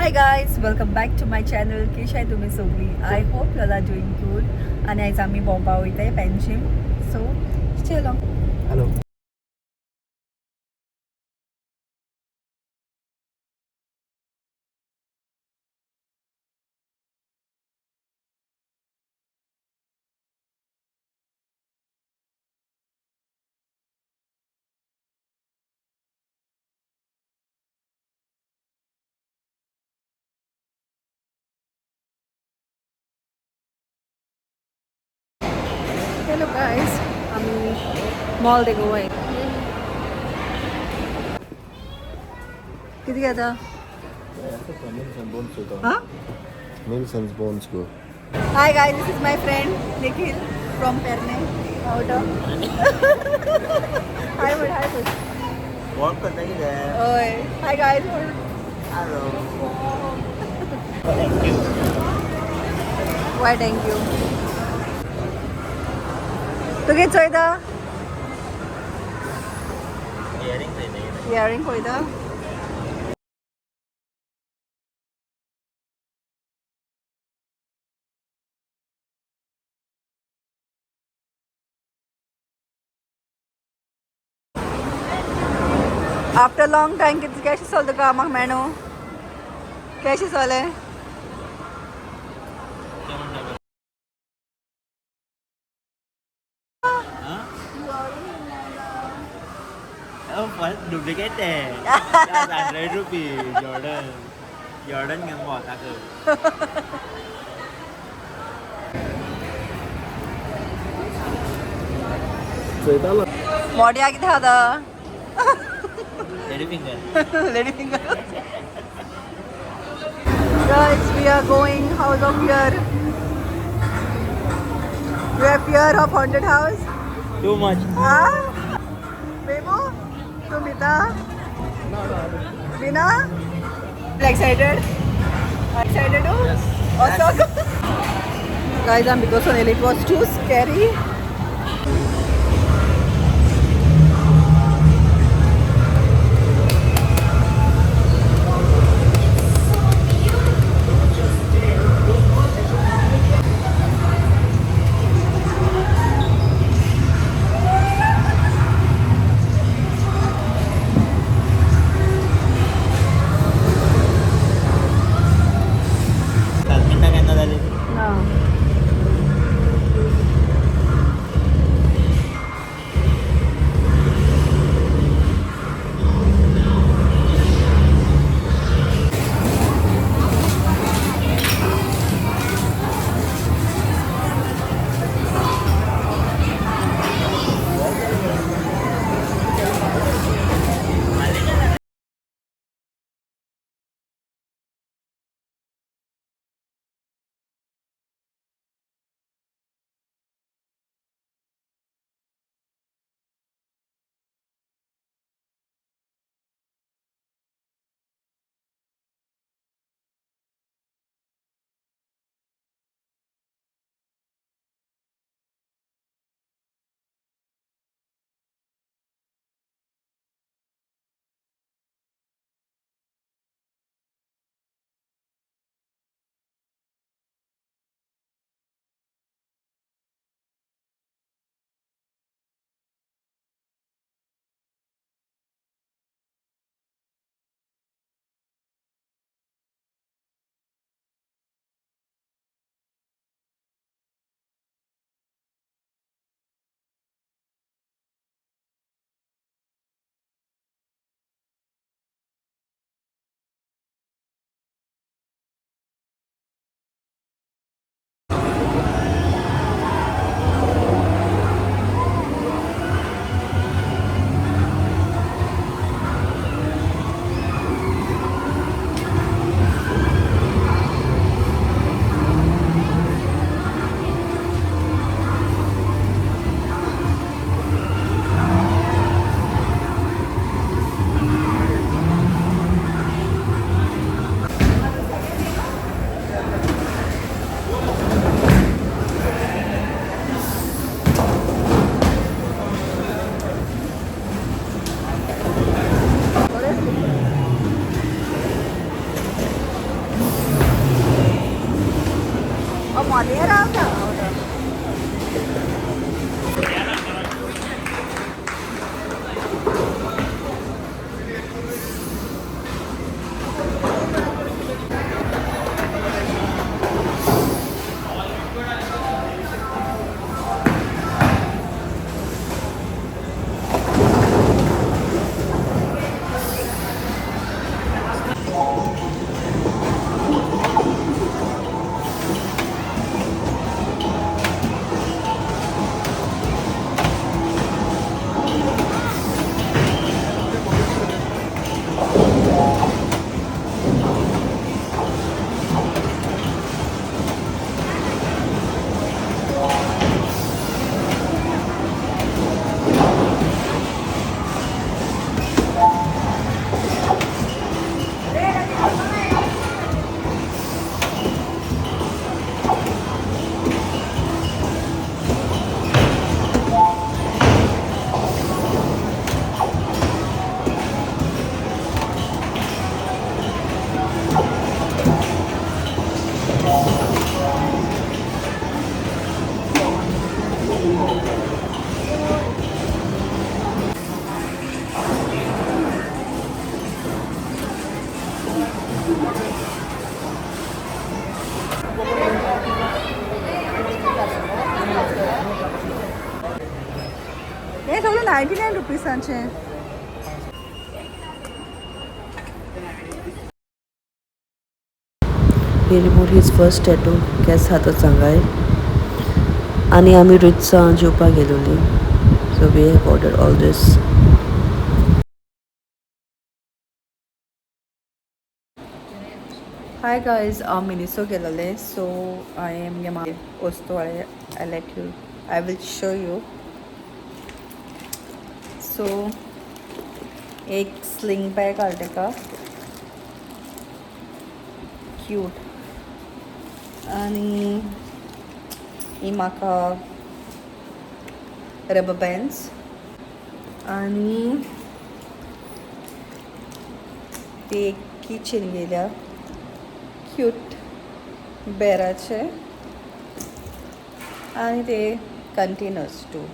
Hi guys, welcome back to my channel. कशी आहे तुम्ही सगळी? I hope you are doing good. आणि आज आम्ही बॉम्बा वयत आहे पेन्शिम. सो चलो. हॅलो. हॅलो गायज, आम्ही मॉल देखो आहे. किती घेता? हां. Meals and bones go. Hi guys, this is my friend Nikhil from पेरने. Out of. हाय बोल, हाय बोल. Walk करता की काय? ओय. हाय गायज बोल. Hello. वाय थँक्यू. तू घेत चोयता? इयरिंग पळयता? आफ्टर लॉंग टाइम किती कॅश चलता का म्हाका मेळो? कॅश चले? Duplicate that's 100 rupees. Jordan ngang bỏ ta cử. Body किती खाता? Lady finger. Lady finger. Guys, we are going house of fear. You have fear of haunted house? Too much. Huh? Bebo? Tumita? Bina? Excited? Excited too? Yes. Also? Guys, I'm because it was too scary. Minta kena tadi. No. Mall रावता हे सगळं 99 रुपीसांचे He removed his first tattoo, case हातच सांगाय आणि आम्ही रितसा जेवपाक गेलोली. So we have ordered all this. Hi guys Miniso गेलेले सो I am गे वस्तू आय let you I will show you so एक स्लिंग बॅग हाड तेका क्यूट आणि ही म्हाका रबर बँड्स आणि ते एक किचन गेल्या क्यूट बेराचे आणि ते कंटेनर्स टू